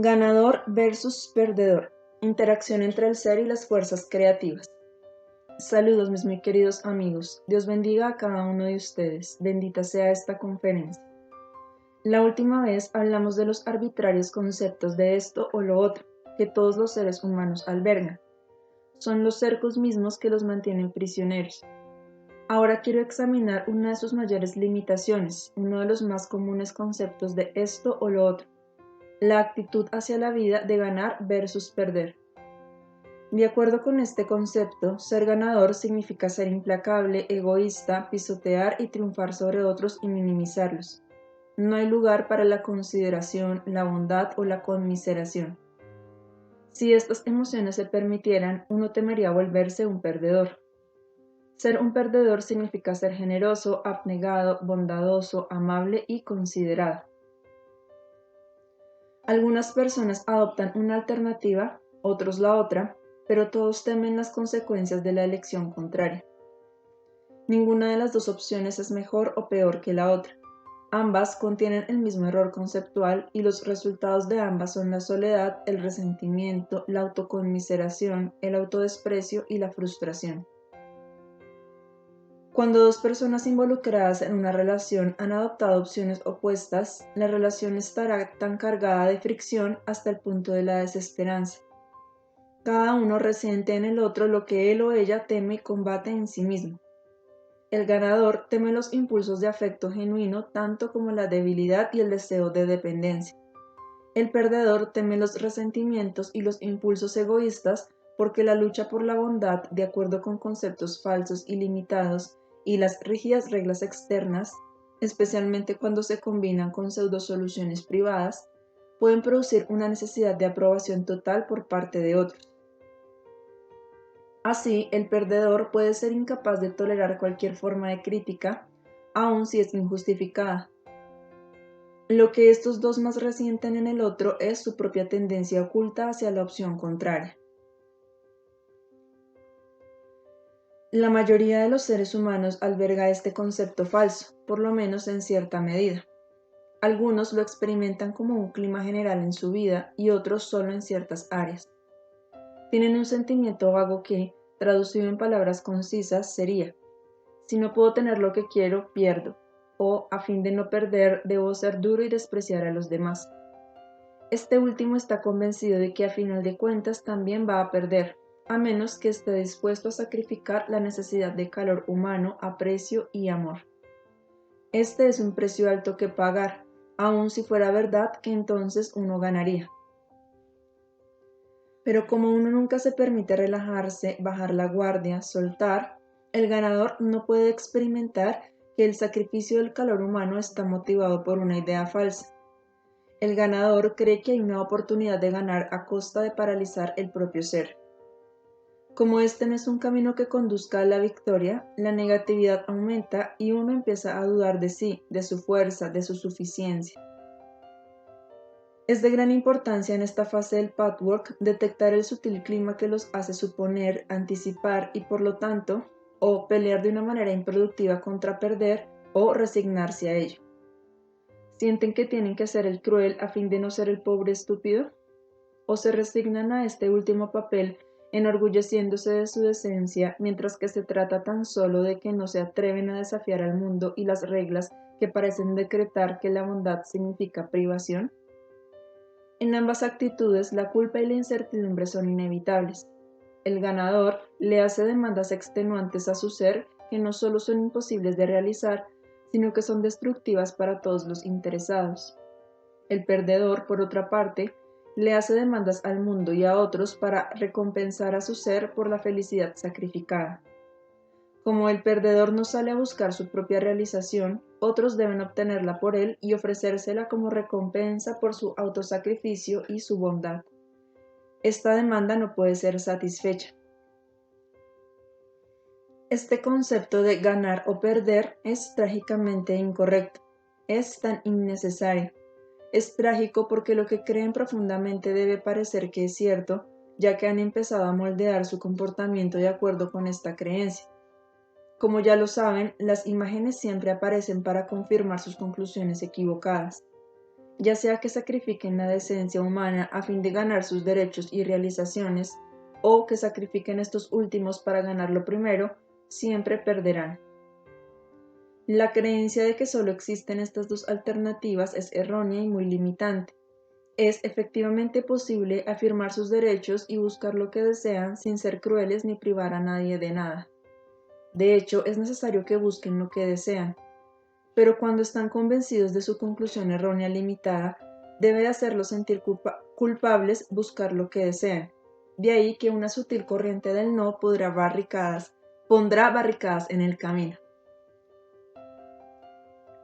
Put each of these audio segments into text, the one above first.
Ganador versus perdedor. Interacción entre el ser y las fuerzas creativas. Saludos mis muy queridos amigos. Dios bendiga a cada uno de ustedes. Bendita sea esta conferencia. La última vez hablamos de los arbitrarios conceptos de esto o lo otro que todos los seres humanos albergan. Son los cercos mismos que los mantienen prisioneros. Ahora quiero examinar una de sus mayores limitaciones, uno de los más comunes conceptos de esto o lo otro. La actitud hacia la vida de ganar versus perder. De acuerdo con este concepto, ser ganador significa ser implacable, egoísta, pisotear y triunfar sobre otros y minimizarlos. No hay lugar para la consideración, la bondad o la conmiseración. Si estas emociones se permitieran, uno temería volverse un perdedor. Ser un perdedor significa ser generoso, abnegado, bondadoso, amable y considerado. Algunas personas adoptan una alternativa, otros la otra, pero todos temen las consecuencias de la elección contraria. Ninguna de las dos opciones es mejor o peor que la otra. Ambas contienen el mismo error conceptual y los resultados de ambas son la soledad, el resentimiento, la autoconmiseración, el autodesprecio y la frustración. Cuando dos personas involucradas en una relación han adoptado opciones opuestas, la relación estará tan cargada de fricción hasta el punto de la desesperanza. Cada uno resiente en el otro lo que él o ella teme y combate en sí mismo. El ganador teme los impulsos de afecto genuino tanto como la debilidad y el deseo de dependencia. El perdedor teme los resentimientos y los impulsos egoístas porque la lucha por la bondad, de acuerdo con conceptos falsos y limitados, y las rígidas reglas externas, especialmente cuando se combinan con pseudosoluciones privadas, pueden producir una necesidad de aprobación total por parte de otros. Así, el perdedor puede ser incapaz de tolerar cualquier forma de crítica, aun si es injustificada. Lo que estos dos más resienten en el otro es su propia tendencia oculta hacia la opción contraria. La mayoría de los seres humanos alberga este concepto falso, por lo menos en cierta medida. Algunos lo experimentan como un clima general en su vida y otros solo en ciertas áreas. Tienen un sentimiento vago que, traducido en palabras concisas, sería: si no puedo tener lo que quiero, pierdo, o a fin de no perder, debo ser duro y despreciar a los demás. Este último está convencido de que a final de cuentas también va a perder, a menos que esté dispuesto a sacrificar la necesidad de calor humano, aprecio y amor. Este es un precio alto que pagar, aun si fuera verdad que entonces uno ganaría. Pero como uno nunca se permite relajarse, bajar la guardia, soltar, el ganador no puede experimentar que el sacrificio del calor humano está motivado por una idea falsa. El ganador cree que hay una oportunidad de ganar a costa de paralizar el propio ser. Como este no es un camino que conduzca a la victoria, la negatividad aumenta y uno empieza a dudar de sí, de su fuerza, de su suficiencia. Es de gran importancia en esta fase del patchwork detectar el sutil clima que los hace suponer, anticipar y por lo tanto, o pelear de una manera improductiva contra perder o resignarse a ello. ¿Sienten que tienen que ser el cruel a fin de no ser el pobre estúpido? ¿O se resignan a este último papel enorgulleciéndose de su decencia mientras que se trata tan solo de que no se atreven a desafiar al mundo y las reglas que parecen decretar que la bondad significa privación? En ambas actitudes, la culpa y la incertidumbre son inevitables. El ganador le hace demandas extenuantes a su ser que no solo son imposibles de realizar, sino que son destructivas para todos los interesados. El perdedor, por otra parte, le hace demandas al mundo y a otros para recompensar a su ser por la felicidad sacrificada. Como el perdedor no sale a buscar su propia realización, otros deben obtenerla por él y ofrecérsela como recompensa por su autosacrificio y su bondad. Esta demanda no puede ser satisfecha. Este concepto de ganar o perder es trágicamente incorrecto. Es tan innecesario. Es trágico porque lo que creen profundamente debe parecer que es cierto, ya que han empezado a moldear su comportamiento de acuerdo con esta creencia. Como ya lo saben, las imágenes siempre aparecen para confirmar sus conclusiones equivocadas. ya sea que sacrifiquen la decencia humana a fin de ganar sus derechos y realizaciones, o que sacrifiquen estos últimos para ganar lo primero, siempre perderán. La creencia de que solo existen estas dos alternativas es errónea y muy limitante. Es efectivamente posible afirmar sus derechos y buscar lo que desean sin ser crueles ni privar a nadie de nada. De hecho, es necesario que busquen lo que desean, pero cuando están convencidos de su conclusión errónea limitada, debe hacerlos sentir culpables buscar lo que desean. De ahí que una sutil corriente del no pondrá barricadas en el camino.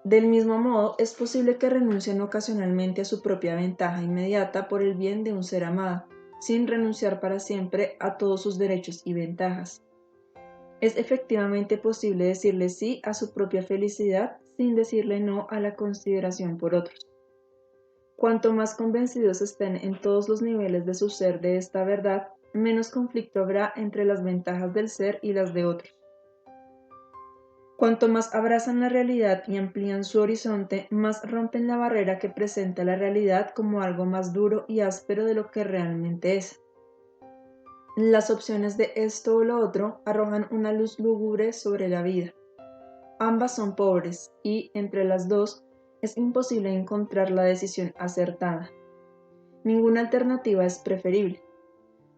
Del mismo modo, es posible que renuncien ocasionalmente a su propia ventaja inmediata por el bien de un ser amado, sin renunciar para siempre a todos sus derechos y ventajas. Es efectivamente posible decirle sí a su propia felicidad sin decirle no a la consideración por otros. Cuanto más convencidos estén en todos los niveles de su ser de esta verdad, menos conflicto habrá entre las ventajas del ser y las de otros. Cuanto más abrazan la realidad y amplían su horizonte, más rompen la barrera que presenta la realidad como algo más duro y áspero de lo que realmente es. Las opciones de esto o lo otro arrojan una luz lúgubre sobre la vida. Ambas son pobres y, entre las dos, es imposible encontrar la decisión acertada. Ninguna alternativa es preferible.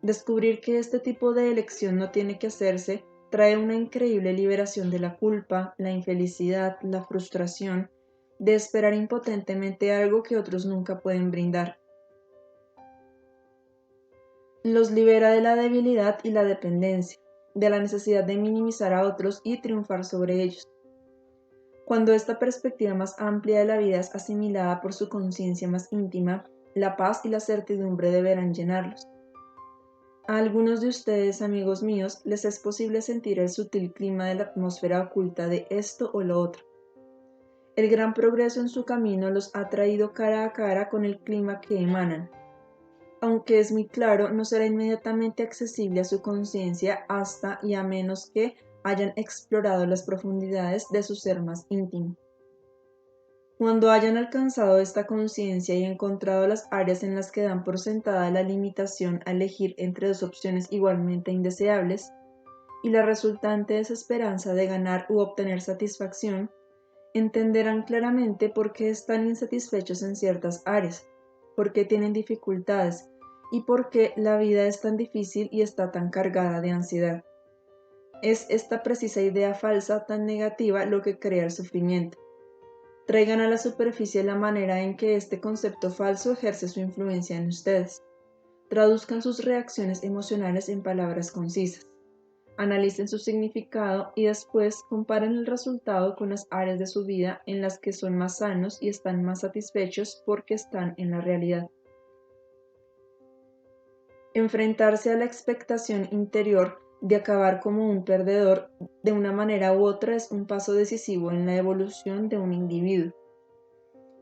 Descubrir que este tipo de elección no tiene que hacerse trae una increíble liberación de la culpa, la infelicidad, la frustración, de esperar impotentemente algo que otros nunca pueden brindar. Los libera de la debilidad y la dependencia, de la necesidad de minimizar a otros y triunfar sobre ellos. Cuando esta perspectiva más amplia de la vida es asimilada por su conciencia más íntima, la paz y la certidumbre deberán llenarlos. A algunos de ustedes, amigos míos, les es posible sentir el sutil clima de la atmósfera oculta de esto o lo otro. El gran progreso en su camino los ha traído cara a cara con el clima que emanan. Aunque es muy claro, no será inmediatamente accesible a su conciencia hasta y a menos que hayan explorado las profundidades de su ser más íntimo. Cuando hayan alcanzado esta conciencia y encontrado las áreas en las que dan por sentada la limitación a elegir entre dos opciones igualmente indeseables, y la resultante desesperanza de ganar u obtener satisfacción, entenderán claramente por qué están insatisfechos en ciertas áreas, por qué tienen dificultades y por qué la vida es tan difícil y está tan cargada de ansiedad. Es esta precisa idea falsa tan negativa lo que crea el sufrimiento. Traigan a la superficie la manera en que este concepto falso ejerce su influencia en ustedes. Traduzcan sus reacciones emocionales en palabras concisas. Analicen su significado y después comparen el resultado con las áreas de su vida en las que son más sanos y están más satisfechos porque están en la realidad. Enfrentarse a la expectación interior de acabar como un perdedor de una manera u otra es un paso decisivo en la evolución de un individuo.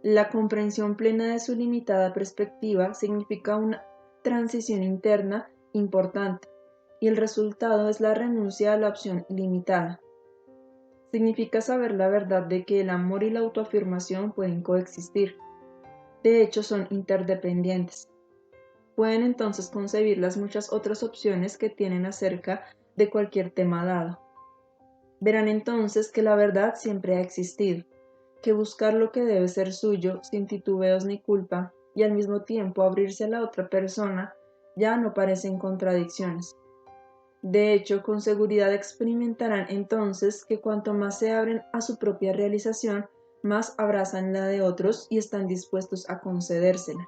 La comprensión plena de su limitada perspectiva significa una transición interna importante y el resultado es la renuncia a la opción limitada. Significa saber la verdad de que el amor y la autoafirmación pueden coexistir. De hecho, son interdependientes. Pueden entonces concebir las muchas otras opciones que tienen acerca de cualquier tema dado. Verán entonces que la verdad siempre ha existido, que buscar lo que debe ser suyo sin titubeos ni culpa y al mismo tiempo abrirse a la otra persona ya no parecen contradicciones. De hecho, con seguridad experimentarán entonces que cuanto más se abren a su propia realización, más abrazan la de otros y están dispuestos a concedérsela.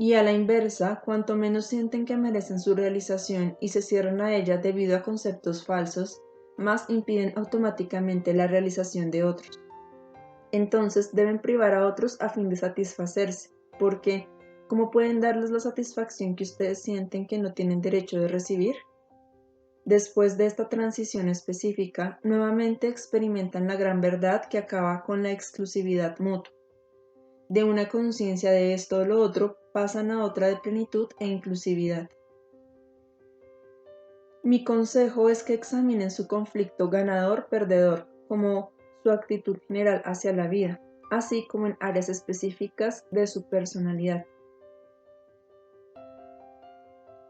Y a la inversa, cuanto menos sienten que merecen su realización y se cierran a ella debido a conceptos falsos, más impiden automáticamente la realización de otros. Entonces deben privar a otros a fin de satisfacerse, porque ¿cómo pueden darles la satisfacción que ustedes sienten que no tienen derecho de recibir? Después de esta transición específica, nuevamente experimentan la gran verdad que acaba con la exclusividad mutua. De una conciencia de esto o lo otro pasan a otra de plenitud e inclusividad. Mi consejo es que examinen su conflicto ganador-perdedor como su actitud general hacia la vida, así como en áreas específicas de su personalidad.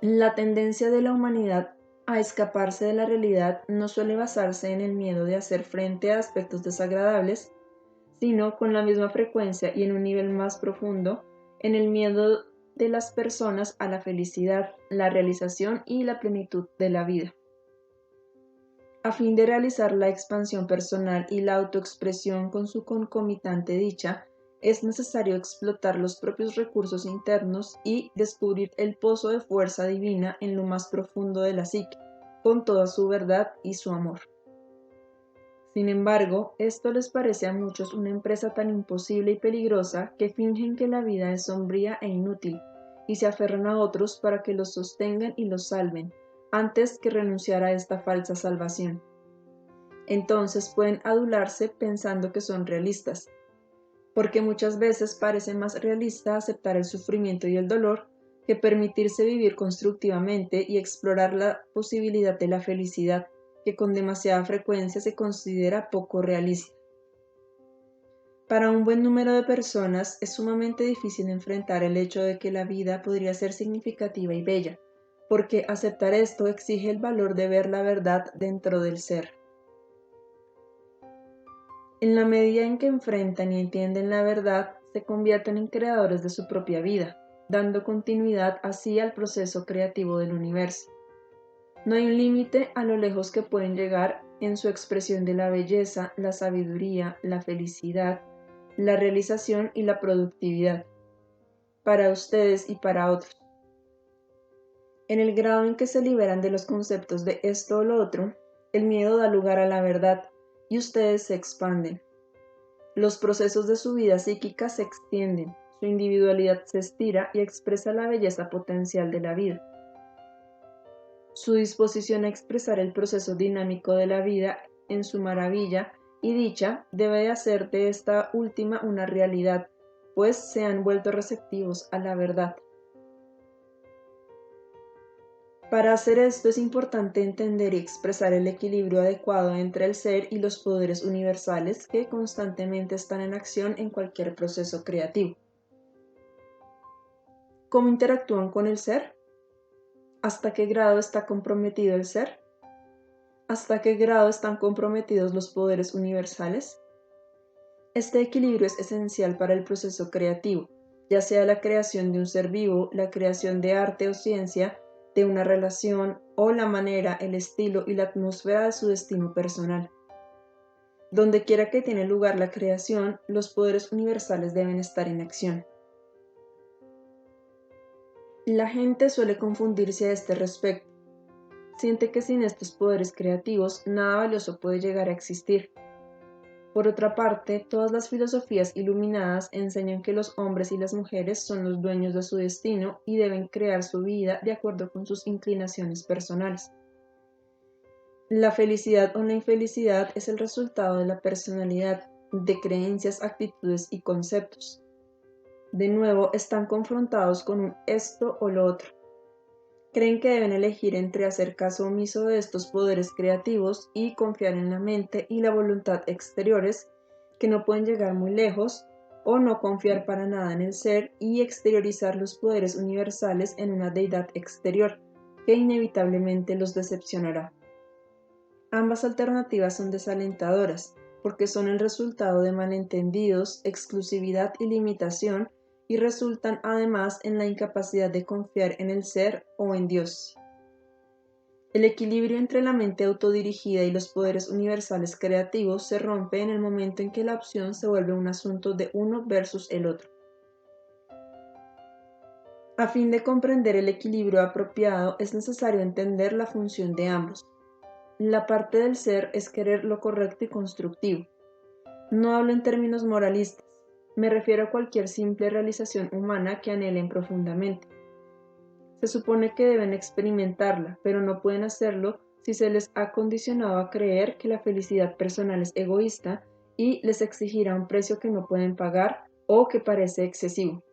La tendencia de la humanidad a escaparse de la realidad no suele basarse en el miedo de hacer frente a aspectos desagradables, sino con la misma frecuencia y en un nivel más profundo, en el miedo de las personas a la felicidad, la realización y la plenitud de la vida. A fin de realizar la expansión personal y la autoexpresión con su concomitante dicha, es necesario explotar los propios recursos internos y descubrir el pozo de fuerza divina en lo más profundo de la psique, con toda su verdad y su amor. Sin embargo, esto les parece a muchos una empresa tan imposible y peligrosa que fingen que la vida es sombría e inútil, y se aferran a otros para que los sostengan y los salven, antes que renunciar a esta falsa salvación. Entonces pueden adularse pensando que son realistas, porque muchas veces parece más realista aceptar el sufrimiento y el dolor que permitirse vivir constructivamente y explorar la posibilidad de la felicidad, que con demasiada frecuencia se considera poco realista. Para un buen número de personas es sumamente difícil enfrentar el hecho de que la vida podría ser significativa y bella, porque aceptar esto exige el valor de ver la verdad dentro del ser. En la medida en que enfrentan y entienden la verdad, se convierten en creadores de su propia vida, dando continuidad así al proceso creativo del universo. No hay un límite a lo lejos que pueden llegar en su expresión de la belleza, la sabiduría, la felicidad, la realización y la productividad, para ustedes y para otros. En el grado en que se liberan de los conceptos de esto o lo otro, el miedo da lugar a la verdad y ustedes se expanden. Los procesos de su vida psíquica se extienden, su individualidad se estira y expresa la belleza potencial de la vida. Su disposición a expresar el proceso dinámico de la vida en su maravilla y dicha debe de hacer de esta última una realidad, pues se han vuelto receptivos a la verdad. Para hacer esto es importante entender y expresar el equilibrio adecuado entre el ser y los poderes universales que constantemente están en acción en cualquier proceso creativo. ¿Cómo interactúan con el ser? ¿Hasta qué grado está comprometido el ser? ¿Hasta qué grado están comprometidos los poderes universales? Este equilibrio es esencial para el proceso creativo, ya sea la creación de un ser vivo, la creación de arte o ciencia, de una relación o la manera, el estilo y la atmósfera de su destino personal. Donde quiera que tiene lugar la creación, los poderes universales deben estar en acción. La gente suele confundirse a este respecto. Siente que sin estos poderes creativos nada valioso puede llegar a existir. Por otra parte, todas las filosofías iluminadas enseñan que los hombres y las mujeres son los dueños de su destino y deben crear su vida de acuerdo con sus inclinaciones personales. La felicidad o la infelicidad es el resultado de la personalidad, de creencias, actitudes y conceptos. De nuevo, están confrontados con un esto o lo otro. Creen que deben elegir entre hacer caso omiso de estos poderes creativos y confiar en la mente y la voluntad exteriores, que no pueden llegar muy lejos, o no confiar para nada en el ser y exteriorizar los poderes universales en una deidad exterior, que inevitablemente los decepcionará. Ambas alternativas son desalentadoras, porque son el resultado de malentendidos, exclusividad y limitación, y resultan además en la incapacidad de confiar en el ser o en Dios. El equilibrio entre la mente autodirigida y los poderes universales creativos se rompe en el momento en que la opción se vuelve un asunto de uno versus el otro. A fin de comprender el equilibrio apropiado, es necesario entender la función de ambos. La parte del ser es querer lo correcto y constructivo. No hablo en términos moralistas, me refiero a cualquier simple realización humana que anhelen profundamente. Se supone que deben experimentarla, pero no pueden hacerlo si se les ha condicionado a creer que la felicidad personal es egoísta y les exigirá un precio que no pueden pagar o que parece excesivo.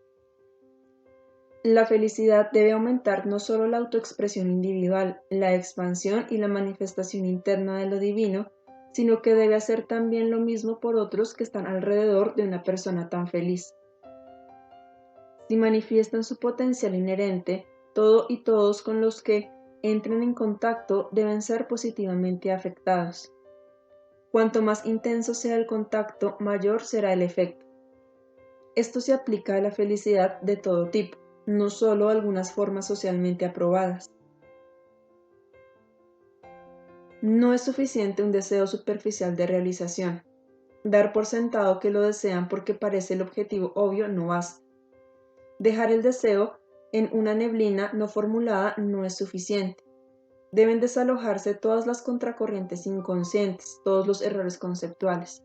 La felicidad debe aumentar no solo la autoexpresión individual, la expansión y la manifestación interna de lo divino, sino que debe hacer también lo mismo por otros que están alrededor de una persona tan feliz. Si manifiestan su potencial inherente, todo y todos con los que entren en contacto deben ser positivamente afectados. Cuanto más intenso sea el contacto, mayor será el efecto. Esto se aplica a la felicidad de todo tipo, no solo a algunas formas socialmente aprobadas. No es suficiente un deseo superficial de realización. Dar por sentado que lo desean porque parece el objetivo obvio no basta. Dejar el deseo en una neblina no formulada no es suficiente. Deben desalojarse todas las contracorrientes inconscientes, todos los errores conceptuales.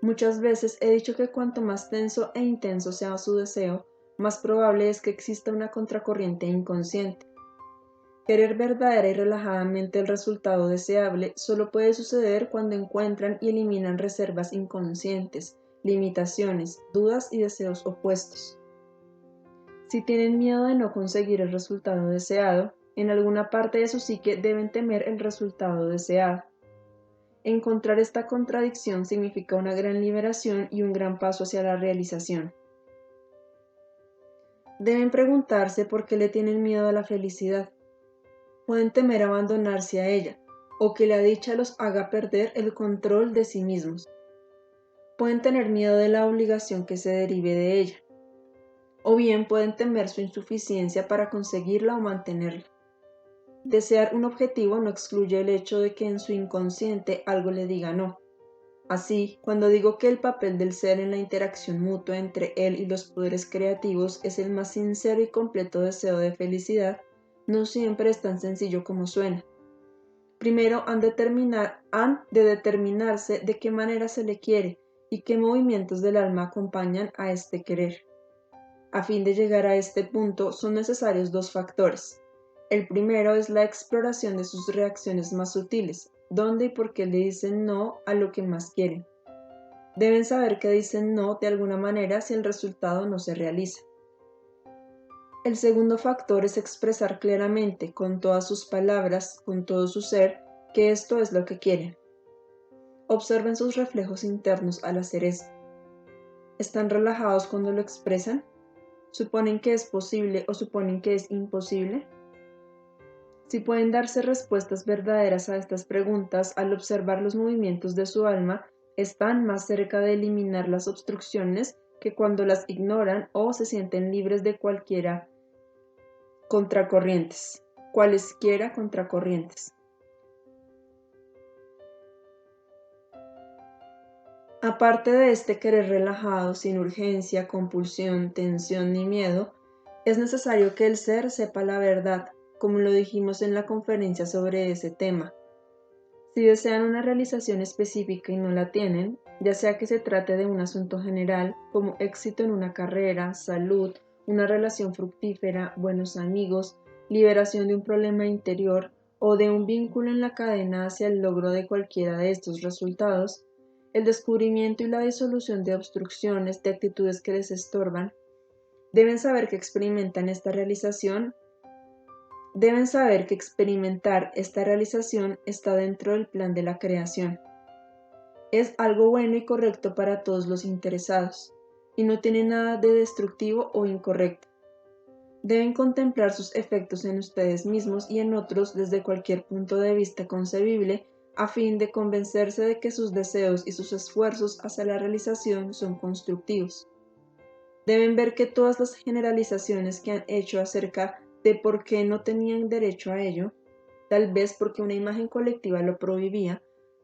Muchas veces he dicho que cuanto más tenso e intenso sea su deseo, más probable es que exista una contracorriente inconsciente. Querer verdadera y relajadamente el resultado deseable solo puede suceder cuando encuentran y eliminan reservas inconscientes, limitaciones, dudas y deseos opuestos. Si tienen miedo de no conseguir el resultado deseado, en alguna parte de su psique deben temer el resultado deseado. Encontrar esta contradicción significa una gran liberación y un gran paso hacia la realización. Deben preguntarse por qué le tienen miedo a la felicidad. Pueden temer abandonarse a ella, o que la dicha los haga perder el control de sí mismos. Pueden tener miedo de la obligación que se derive de ella, o bien pueden temer su insuficiencia para conseguirla o mantenerla. Desear un objetivo no excluye el hecho de que en su inconsciente algo le diga no. Así, cuando digo que el papel del ser en la interacción mutua entre él y los poderes creativos es el más sincero y completo deseo de felicidad, no siempre es tan sencillo como suena. Primero han de determinarse de qué manera se le quiere y qué movimientos del alma acompañan a este querer. A fin de llegar a este punto son necesarios dos factores. El primero es la exploración de sus reacciones más sutiles, dónde y por qué le dicen no a lo que más quieren. Deben saber que dicen no de alguna manera si el resultado no se realiza. El segundo factor es expresar claramente, con todas sus palabras, con todo su ser, que esto es lo que quieren. Observen sus reflejos internos al hacer esto. ¿Están relajados cuando lo expresan? ¿Suponen que es posible o suponen que es imposible? Si pueden darse respuestas verdaderas a estas preguntas al observar los movimientos de su alma, están más cerca de eliminar las obstrucciones que cuando las ignoran o se sienten libres de cualesquiera contracorrientes. Aparte de este querer relajado, sin urgencia, compulsión, tensión ni miedo, es necesario que el ser sepa la verdad, como lo dijimos en la conferencia sobre ese tema. Si desean una realización específica y no la tienen, ya sea que se trate de un asunto general, como éxito en una carrera, salud, una relación fructífera, buenos amigos, liberación de un problema interior o de un vínculo en la cadena hacia el logro de cualquiera de estos resultados, el descubrimiento y la disolución de obstrucciones, de actitudes que les estorban, deben saber que experimentar esta realización está dentro del plan de la creación. Es algo bueno y correcto para todos los interesados, y no tiene nada de destructivo o incorrecto. Deben contemplar sus efectos en ustedes mismos y en otros desde cualquier punto de vista concebible, a fin de convencerse de que sus deseos y sus esfuerzos hacia la realización son constructivos. Deben ver que todas las generalizaciones que han hecho acerca de por qué no tenían derecho a ello, tal vez porque una imagen colectiva lo prohibía,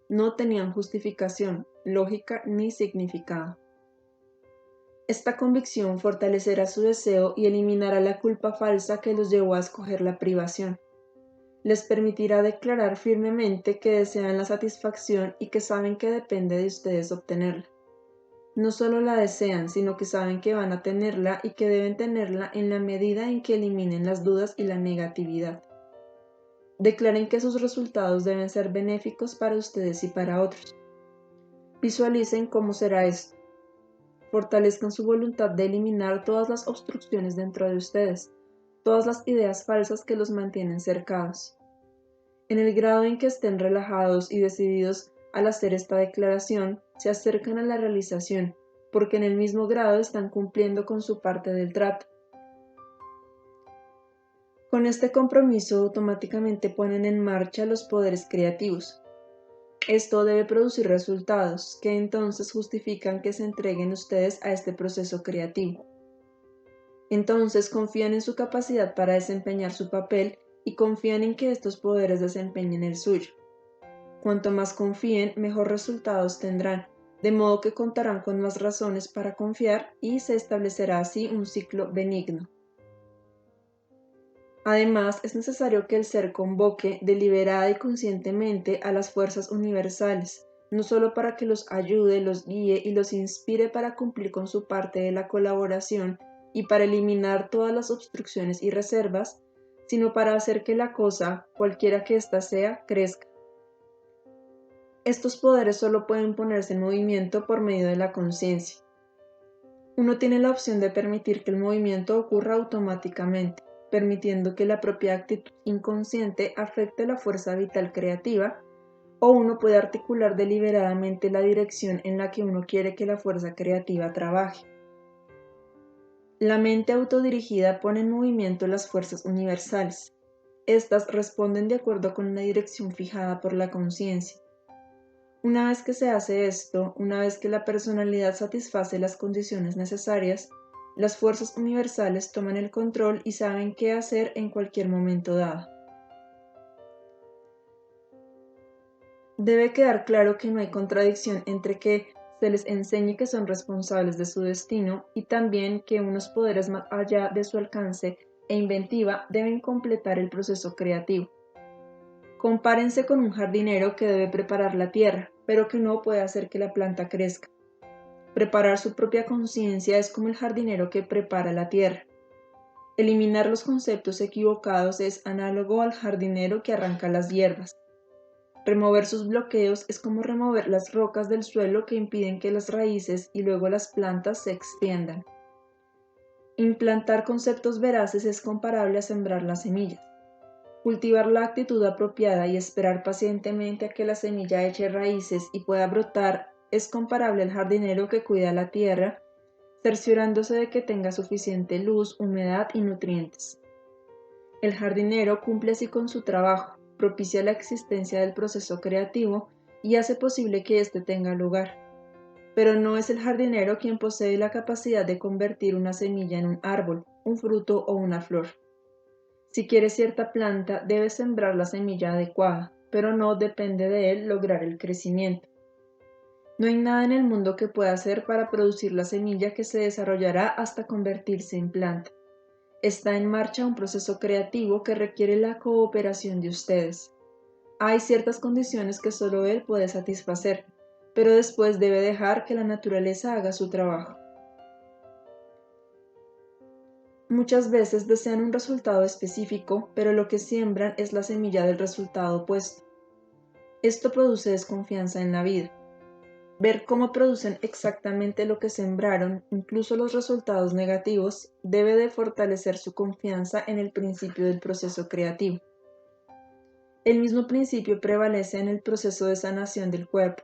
no tenían justificación, lógica ni significado. Esta convicción fortalecerá su deseo y eliminará la culpa falsa que los llevó a escoger la privación. Les permitirá declarar firmemente que desean la satisfacción y que saben que depende de ustedes obtenerla. No solo la desean, sino que saben que van a tenerla y que deben tenerla en la medida en que eliminen las dudas y la negatividad. Declaren que sus resultados deben ser benéficos para ustedes y para otros. Visualicen cómo será esto. Fortalezcan su voluntad de eliminar todas las obstrucciones dentro de ustedes, todas las ideas falsas que los mantienen cercados. En el grado en que estén relajados y decididos al hacer esta declaración, se acercan a la realización, porque en el mismo grado están cumpliendo con su parte del trato. Con este compromiso automáticamente ponen en marcha los poderes creativos. Esto debe producir resultados, que entonces justifican que se entreguen ustedes a este proceso creativo. Entonces confían en su capacidad para desempeñar su papel y confían en que estos poderes desempeñen el suyo. Cuanto más confíen, mejor resultados tendrán, de modo que contarán con más razones para confiar y se establecerá así un ciclo benigno. Además, es necesario que el ser convoque deliberada y conscientemente a las fuerzas universales, no solo para que los ayude, los guíe y los inspire para cumplir con su parte de la colaboración y para eliminar todas las obstrucciones y reservas, sino para hacer que la cosa, cualquiera que ésta sea, crezca. Estos poderes solo pueden ponerse en movimiento por medio de la conciencia. Uno tiene la opción de permitir que el movimiento ocurra automáticamente, permitiendo que la propia actitud inconsciente afecte la fuerza vital creativa, o uno puede articular deliberadamente la dirección en la que uno quiere que la fuerza creativa trabaje. La mente autodirigida pone en movimiento las fuerzas universales. Estas responden de acuerdo con una dirección fijada por la conciencia. Una vez que se hace esto, una vez que la personalidad satisface las condiciones necesarias, las fuerzas universales toman el control y saben qué hacer en cualquier momento dado. Debe quedar claro que no hay contradicción entre que se les enseñe que son responsables de su destino y también que unos poderes más allá de su alcance e inventiva deben completar el proceso creativo. Compárense con un jardinero que debe preparar la tierra, pero que no puede hacer que la planta crezca. Preparar su propia conciencia es como el jardinero que prepara la tierra. Eliminar los conceptos equivocados es análogo al jardinero que arranca las hierbas. Remover sus bloqueos es como remover las rocas del suelo que impiden que las raíces y luego las plantas se extiendan. Implantar conceptos veraces es comparable a sembrar las semillas. Cultivar la actitud apropiada y esperar pacientemente a que la semilla eche raíces y pueda brotar es comparable al jardinero que cuida la tierra, cerciorándose de que tenga suficiente luz, humedad y nutrientes. El jardinero cumple así con su trabajo, propicia la existencia del proceso creativo y hace posible que éste tenga lugar. Pero no es el jardinero quien posee la capacidad de convertir una semilla en un árbol, un fruto o una flor. Si quiere cierta planta, debe sembrar la semilla adecuada, pero no depende de él lograr el crecimiento. No hay nada en el mundo que pueda hacer para producir la semilla que se desarrollará hasta convertirse en planta. Está en marcha un proceso creativo que requiere la cooperación de ustedes. Hay ciertas condiciones que solo él puede satisfacer, pero después debe dejar que la naturaleza haga su trabajo. Muchas veces desean un resultado específico, pero lo que siembran es la semilla del resultado opuesto. Esto produce desconfianza en la vida. Ver cómo producen exactamente lo que sembraron, incluso los resultados negativos, debe de fortalecer su confianza en el principio del proceso creativo. El mismo principio prevalece en el proceso de sanación del cuerpo.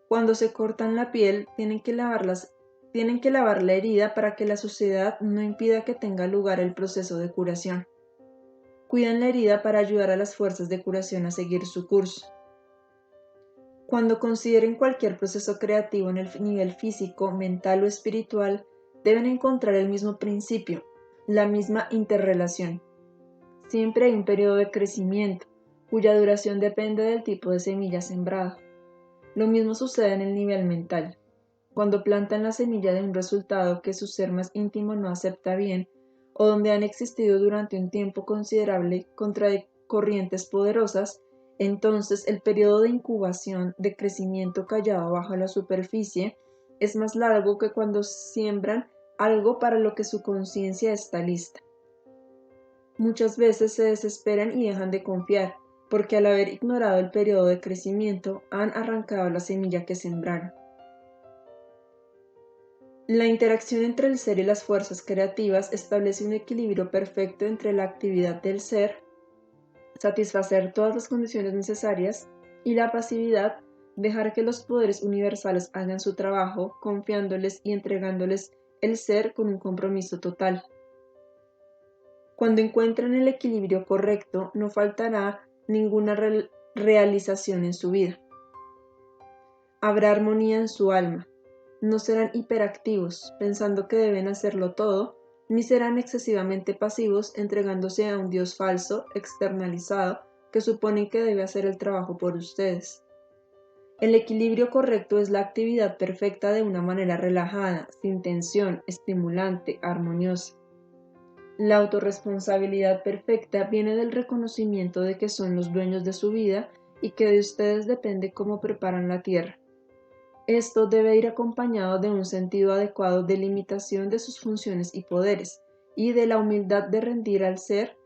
Cuando se cortan la piel, tienen que lavar la herida para que la suciedad no impida que tenga lugar el proceso de curación. Cuidan la herida para ayudar a las fuerzas de curación a seguir su curso. Cuando consideren cualquier proceso creativo en el nivel físico, mental o espiritual, deben encontrar el mismo principio, la misma interrelación. Siempre hay un periodo de crecimiento, cuya duración depende del tipo de semilla sembrada. Lo mismo sucede en el nivel mental. Cuando plantan la semilla de un resultado que su ser más íntimo no acepta bien, o donde han existido durante un tiempo considerable corrientes poderosas, entonces el periodo de incubación, de crecimiento callado bajo la superficie, es más largo que cuando siembran algo para lo que su conciencia está lista. Muchas veces se desesperan y dejan de confiar, porque al haber ignorado el periodo de crecimiento, han arrancado la semilla que sembraron. La interacción entre el ser y las fuerzas creativas establece un equilibrio perfecto entre la actividad del ser, satisfacer todas las condiciones necesarias, y la pasividad, dejar que los poderes universales hagan su trabajo, confiándoles y entregándoles el ser con un compromiso total. Cuando encuentren el equilibrio correcto, no faltará ninguna realización en su vida. Habrá armonía en su alma. No serán hiperactivos, pensando que deben hacerlo todo, ni serán excesivamente pasivos, entregándose a un Dios falso, externalizado, que suponen que debe hacer el trabajo por ustedes. El equilibrio correcto es la actividad perfecta de una manera relajada, sin tensión, estimulante, armoniosa. La autorresponsabilidad perfecta viene del reconocimiento de que son los dueños de su vida y que de ustedes depende cómo preparan la tierra. Esto debe ir acompañado de un sentido adecuado de limitación de sus funciones y poderes, y de la humildad de rendir el ser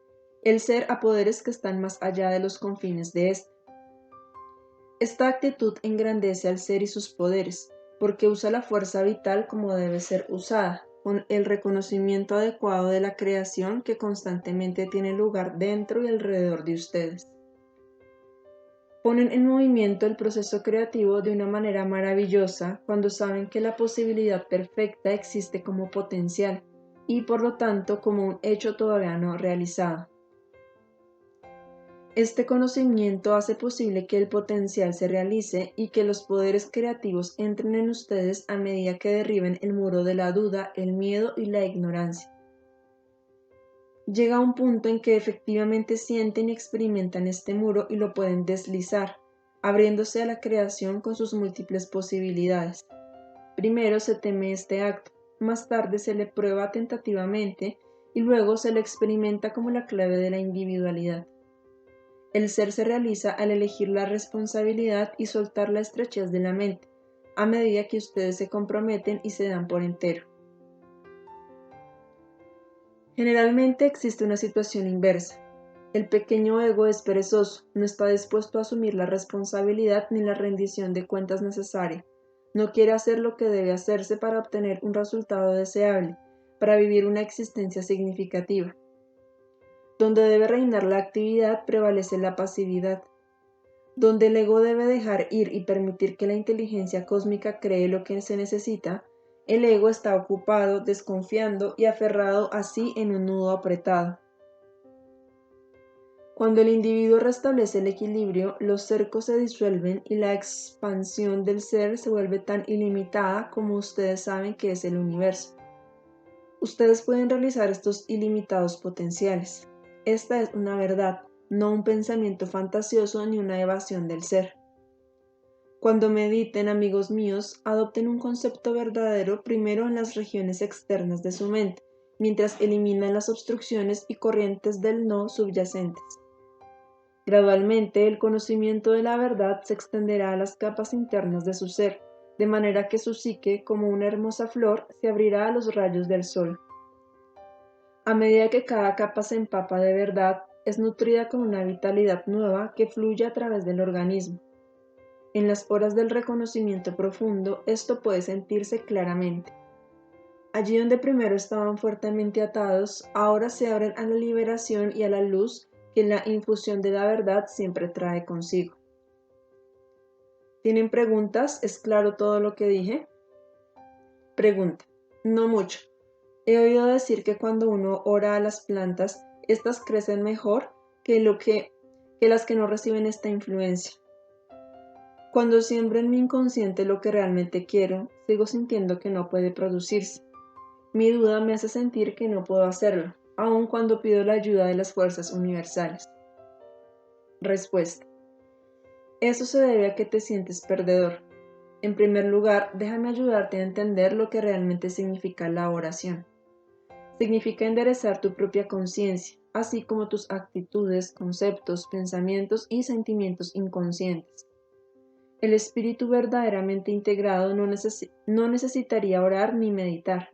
a poderes que están más allá de los confines de éste. Esta actitud engrandece al ser y sus poderes, porque usa la fuerza vital como debe ser usada, con el reconocimiento adecuado de la creación que constantemente tiene lugar dentro y alrededor de ustedes. Ponen en movimiento el proceso creativo de una manera maravillosa cuando saben que la posibilidad perfecta existe como potencial y por lo tanto como un hecho todavía no realizado. Este conocimiento hace posible que el potencial se realice y que los poderes creativos entren en ustedes a medida que derriben el muro de la duda, el miedo y la ignorancia. Llega un punto en que efectivamente sienten y experimentan este muro y lo pueden deslizar, abriéndose a la creación con sus múltiples posibilidades. Primero se teme este acto, más tarde se le prueba tentativamente y luego se lo experimenta como la clave de la individualidad. El ser se realiza al elegir la responsabilidad y soltar la estrechez de la mente, a medida que ustedes se comprometen y se dan por entero. Generalmente existe una situación inversa. El pequeño ego es perezoso, no está dispuesto a asumir la responsabilidad ni la rendición de cuentas necesaria. No quiere hacer lo que debe hacerse para obtener un resultado deseable, para vivir una existencia significativa. Donde debe reinar la actividad, prevalece la pasividad. Donde el ego debe dejar ir y permitir que la inteligencia cósmica cree lo que se necesita, el ego está ocupado, desconfiando y aferrado así en un nudo apretado. Cuando el individuo restablece el equilibrio, los cercos se disuelven y la expansión del ser se vuelve tan ilimitada como ustedes saben que es el universo. Ustedes pueden realizar estos ilimitados potenciales. Esta es una verdad, no un pensamiento fantasioso ni una evasión del ser. Cuando mediten, amigos míos, adopten un concepto verdadero primero en las regiones externas de su mente, mientras eliminan las obstrucciones y corrientes del no subyacentes. Gradualmente, el conocimiento de la verdad se extenderá a las capas internas de su ser, de manera que su psique, como una hermosa flor, se abrirá a los rayos del sol. A medida que cada capa se empapa de verdad, es nutrida con una vitalidad nueva que fluye a través del organismo. En las horas del reconocimiento profundo, esto puede sentirse claramente. Allí donde primero estaban fuertemente atados, ahora se abren a la liberación y a la luz que la infusión de la verdad siempre trae consigo. ¿Tienen preguntas? ¿Es claro todo lo que dije? Pregunta. No mucho. He oído decir que cuando uno ora a las plantas, estas crecen mejor que las que no reciben esta influencia. Cuando siembro en mi inconsciente lo que realmente quiero, sigo sintiendo que no puede producirse. Mi duda me hace sentir que no puedo hacerlo, aun cuando pido la ayuda de las fuerzas universales. Respuesta. Eso se debe a que te sientes perdedor. En primer lugar, déjame ayudarte a entender lo que realmente significa la oración. Significa enderezar tu propia conciencia, así como tus actitudes, conceptos, pensamientos y sentimientos inconscientes. El espíritu verdaderamente integrado no necesitaría orar ni meditar.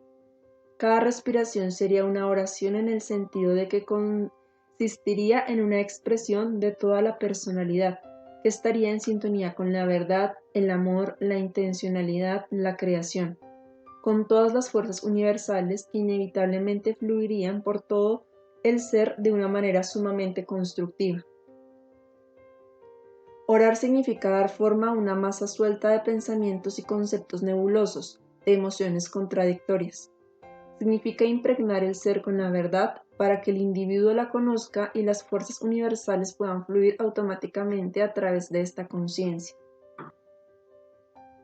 Cada respiración sería una oración en el sentido de que consistiría en una expresión de toda la personalidad, que estaría en sintonía con la verdad, el amor, la intencionalidad, la creación, con todas las fuerzas universales que inevitablemente fluirían por todo el ser de una manera sumamente constructiva. Orar significa dar forma a una masa suelta de pensamientos y conceptos nebulosos, de emociones contradictorias. Significa impregnar el ser con la verdad para que el individuo la conozca y las fuerzas universales puedan fluir automáticamente a través de esta conciencia.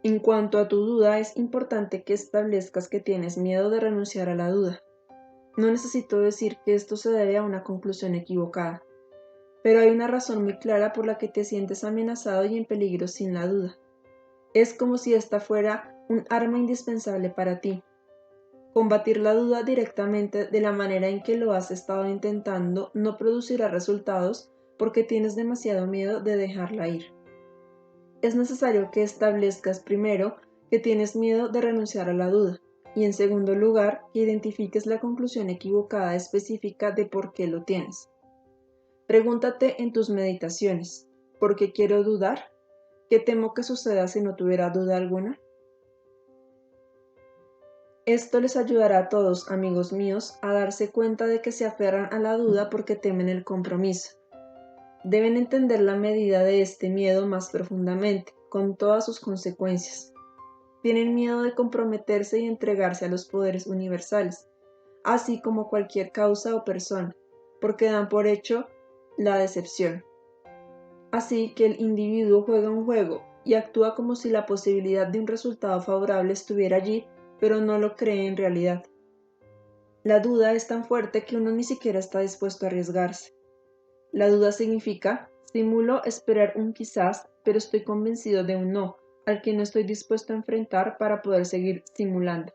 En cuanto a tu duda, es importante que establezcas que tienes miedo de renunciar a la duda. No necesito decir que esto se debe a una conclusión equivocada, pero hay una razón muy clara por la que te sientes amenazado y en peligro sin la duda. Es como si esta fuera un arma indispensable para ti. Combatir la duda directamente de la manera en que lo has estado intentando no producirá resultados porque tienes demasiado miedo de dejarla ir. Es necesario que establezcas primero que tienes miedo de renunciar a la duda y en segundo lugar que identifiques la conclusión equivocada específica de por qué lo tienes. Pregúntate en tus meditaciones, ¿por qué quiero dudar? ¿Qué temo que suceda si no tuviera duda alguna? Esto les ayudará a todos, amigos míos, a darse cuenta de que se aferran a la duda porque temen el compromiso. Deben entender la medida de este miedo más profundamente, con todas sus consecuencias. Tienen miedo de comprometerse y entregarse a los poderes universales, así como cualquier causa o persona, porque dan por hecho la decepción. Así que el individuo juega un juego y actúa como si la posibilidad de un resultado favorable estuviera allí, pero no lo cree en realidad. La duda es tan fuerte que uno ni siquiera está dispuesto a arriesgarse. La duda significa, simulo esperar un quizás, pero estoy convencido de un no, al que no estoy dispuesto a enfrentar para poder seguir simulando.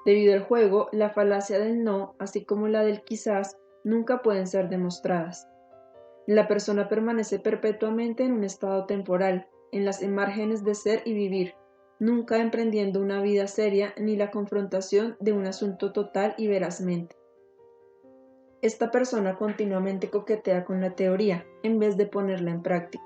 Debido al juego, la falacia del no, así como la del quizás, nunca pueden ser demostradas. La persona permanece perpetuamente en un estado temporal, en las márgenes de ser y vivir, nunca emprendiendo una vida seria ni la confrontación de un asunto total y verazmente. Esta persona continuamente coquetea con la teoría, en vez de ponerla en práctica.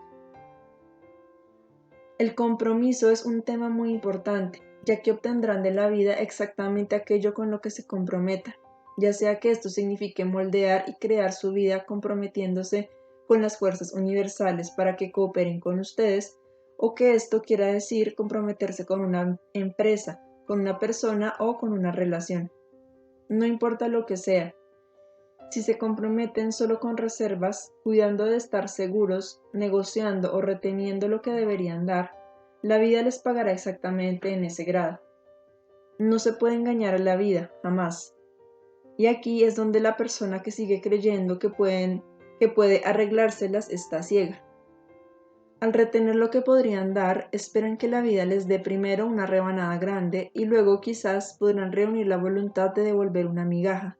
El compromiso es un tema muy importante, ya que obtendrán de la vida exactamente aquello con lo que se comprometan, ya sea que esto signifique moldear y crear su vida comprometiéndose con las fuerzas universales para que cooperen con ustedes, o que esto quiera decir comprometerse con una empresa, con una persona o con una relación. No importa lo que sea. Si se comprometen solo con reservas, cuidando de estar seguros, negociando o reteniendo lo que deberían dar, la vida les pagará exactamente en ese grado. No se puede engañar a la vida, jamás. Y aquí es donde la persona que sigue creyendo que puede arreglárselas está ciega. Al retener lo que podrían dar, esperan que la vida les dé primero una rebanada grande y luego quizás podrán reunir la voluntad de devolver una migaja.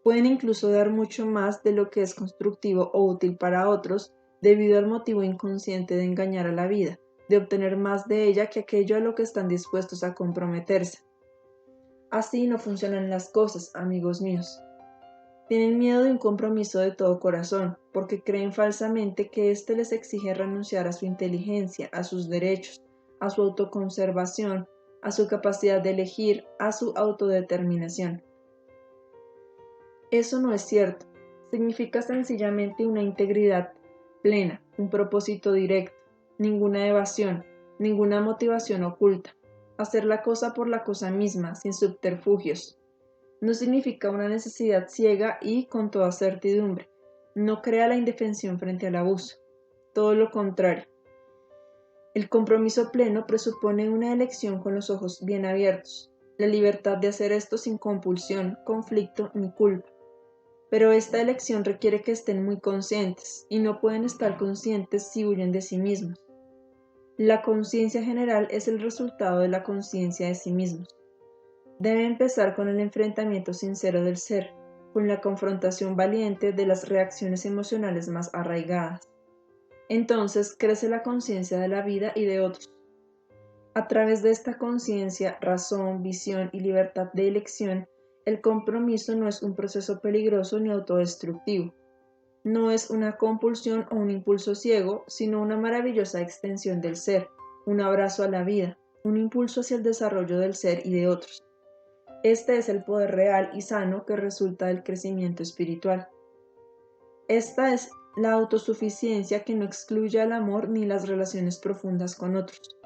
Pueden incluso dar mucho más de lo que es constructivo o útil para otros debido al motivo inconsciente de engañar a la vida, de obtener más de ella que aquello a lo que están dispuestos a comprometerse. Así no funcionan las cosas, amigos míos. Tienen miedo de un compromiso de todo corazón, porque creen falsamente que éste les exige renunciar a su inteligencia, a sus derechos, a su autoconservación, a su capacidad de elegir, a su autodeterminación. Eso no es cierto. Significa sencillamente una integridad plena, un propósito directo, ninguna evasión, ninguna motivación oculta. Hacer la cosa por la cosa misma, sin subterfugios. No significa una necesidad ciega y con toda certidumbre. No crea la indefensión frente al abuso. Todo lo contrario. El compromiso pleno presupone una elección con los ojos bien abiertos, la libertad de hacer esto sin compulsión, conflicto ni culpa. Pero esta elección requiere que estén muy conscientes, y no pueden estar conscientes si huyen de sí mismos. La conciencia general es el resultado de la conciencia de sí mismos. Debe empezar con el enfrentamiento sincero del ser, con la confrontación valiente de las reacciones emocionales más arraigadas. Entonces crece la conciencia de la vida y de otros. A través de esta conciencia, razón, visión y libertad de elección, el compromiso no es un proceso peligroso ni autodestructivo. No es una compulsión o un impulso ciego, sino una maravillosa extensión del ser, un abrazo a la vida, un impulso hacia el desarrollo del ser y de otros. Este es el poder real y sano que resulta del crecimiento espiritual. Esta es la autosuficiencia que no excluye al amor ni las relaciones profundas con otros.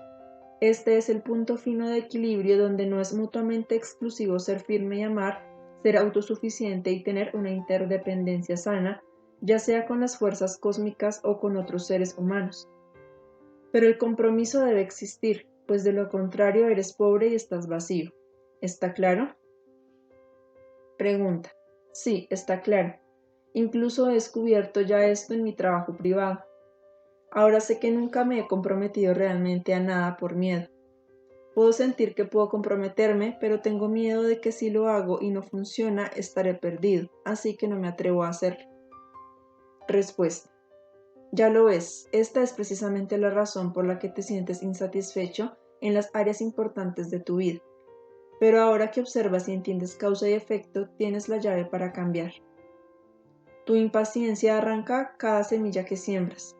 Este es el punto fino de equilibrio donde no es mutuamente exclusivo ser firme y amar, ser autosuficiente y tener una interdependencia sana, ya sea con las fuerzas cósmicas o con otros seres humanos. Pero el compromiso debe existir, pues de lo contrario eres pobre y estás vacío. ¿Está claro? Pregunta. Sí, está claro. Incluso he descubierto ya esto en mi trabajo privado. Ahora sé que nunca me he comprometido realmente a nada por miedo. Puedo sentir que puedo comprometerme, pero tengo miedo de que si lo hago y no funciona, estaré perdido, así que no me atrevo a hacerlo. Respuesta. Ya lo ves, esta es precisamente la razón por la que te sientes insatisfecho en las áreas importantes de tu vida. Pero ahora que observas y entiendes causa y efecto, tienes la llave para cambiar. Tu impaciencia arranca cada semilla que siembras.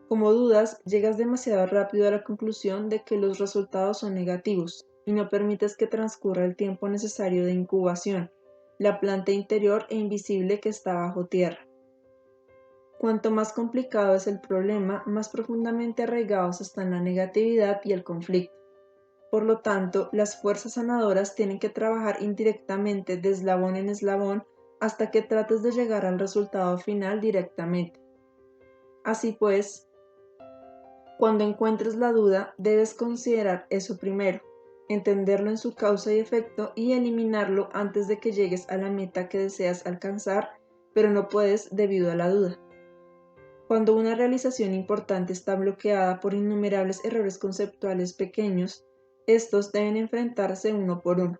Como dudas, llegas demasiado rápido a la conclusión de que los resultados son negativos y no permites que transcurra el tiempo necesario de incubación, la planta interior e invisible que está bajo tierra. Cuanto más complicado es el problema, más profundamente arraigados están la negatividad y el conflicto. Por lo tanto, las fuerzas sanadoras tienen que trabajar indirectamente de eslabón en eslabón hasta que trates de llegar al resultado final directamente. Así pues, cuando encuentres la duda, debes considerar eso primero, entenderlo en su causa y efecto y eliminarlo antes de que llegues a la meta que deseas alcanzar, pero no puedes debido a la duda. Cuando una realización importante está bloqueada por innumerables errores conceptuales pequeños, estos deben enfrentarse uno por uno.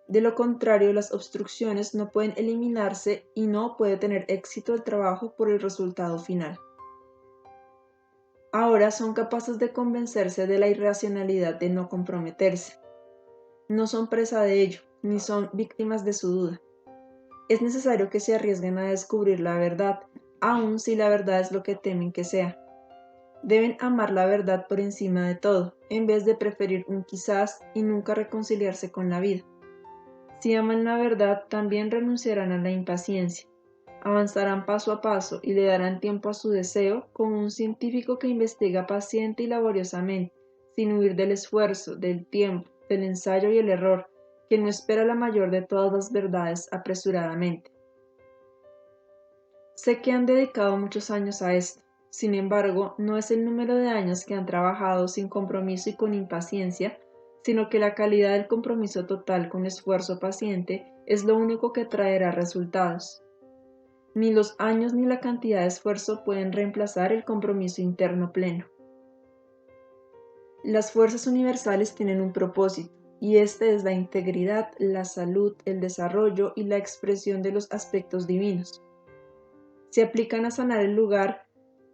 De lo contrario, las obstrucciones no pueden eliminarse y no puede tener éxito el trabajo por el resultado final. Ahora son capaces de convencerse de la irracionalidad de no comprometerse. No son presa de ello, ni son víctimas de su duda. Es necesario que se arriesguen a descubrir la verdad, aun si la verdad es lo que temen que sea. Deben amar la verdad por encima de todo, en vez de preferir un quizás y nunca reconciliarse con la vida. Si aman la verdad, también renunciarán a la impaciencia. Avanzarán paso a paso y le darán tiempo a su deseo como un científico que investiga paciente y laboriosamente, sin huir del esfuerzo, del tiempo, del ensayo y el error, que no espera la mayor de todas las verdades apresuradamente. Sé que han dedicado muchos años a esto. Sin embargo, no es el número de años que han trabajado sin compromiso y con impaciencia, sino que la calidad del compromiso total con esfuerzo paciente es lo único que traerá resultados. Ni los años ni la cantidad de esfuerzo pueden reemplazar el compromiso interno pleno. Las fuerzas universales tienen un propósito, y este es la integridad, la salud, el desarrollo y la expresión de los aspectos divinos. Se aplican a sanar el lugar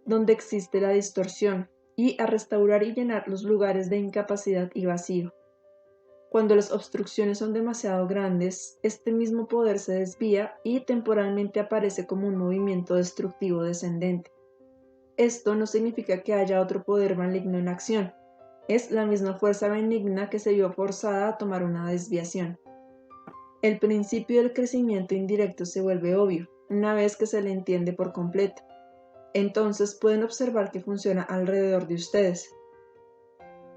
donde existe la distorsión y a restaurar y llenar los lugares de incapacidad y vacío. Cuando las obstrucciones son demasiado grandes, este mismo poder se desvía y temporalmente aparece como un movimiento destructivo descendente. Esto no significa que haya otro poder maligno en acción, es la misma fuerza benigna que se vio forzada a tomar una desviación. El principio del crecimiento indirecto se vuelve obvio una vez que se le entiende por completo. Entonces pueden observar que funciona alrededor de ustedes.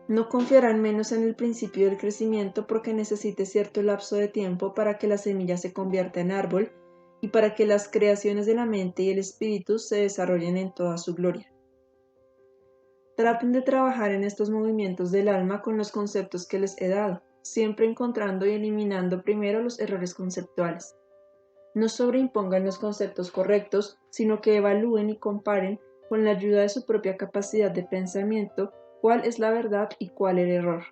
No confiarán menos en el principio del crecimiento porque necesite cierto lapso de tiempo para que la semilla se convierta en árbol y para que las creaciones de la mente y el espíritu se desarrollen en toda su gloria. Traten de trabajar en estos movimientos del alma con los conceptos que les he dado, siempre encontrando y eliminando primero los errores conceptuales. No sobreimpongan los conceptos correctos, sino que evalúen y comparen con la ayuda de su propia capacidad de pensamiento cuál es la verdad y cuál el error.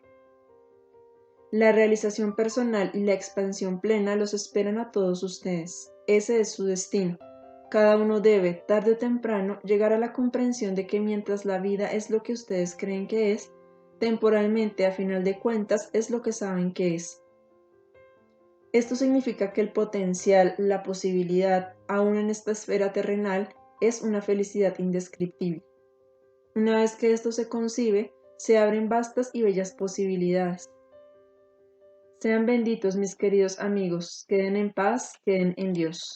La realización personal y la expansión plena los esperan a todos ustedes. Ese es su destino. Cada uno debe, tarde o temprano, llegar a la comprensión de que mientras la vida es lo que ustedes creen que es, temporalmente, a final de cuentas, es lo que saben que es. Esto significa que el potencial, la posibilidad, aún en esta esfera terrenal, es una felicidad indescriptible. Una vez que esto se concibe, se abren vastas y bellas posibilidades. Sean benditos mis queridos amigos, queden en paz, queden en Dios.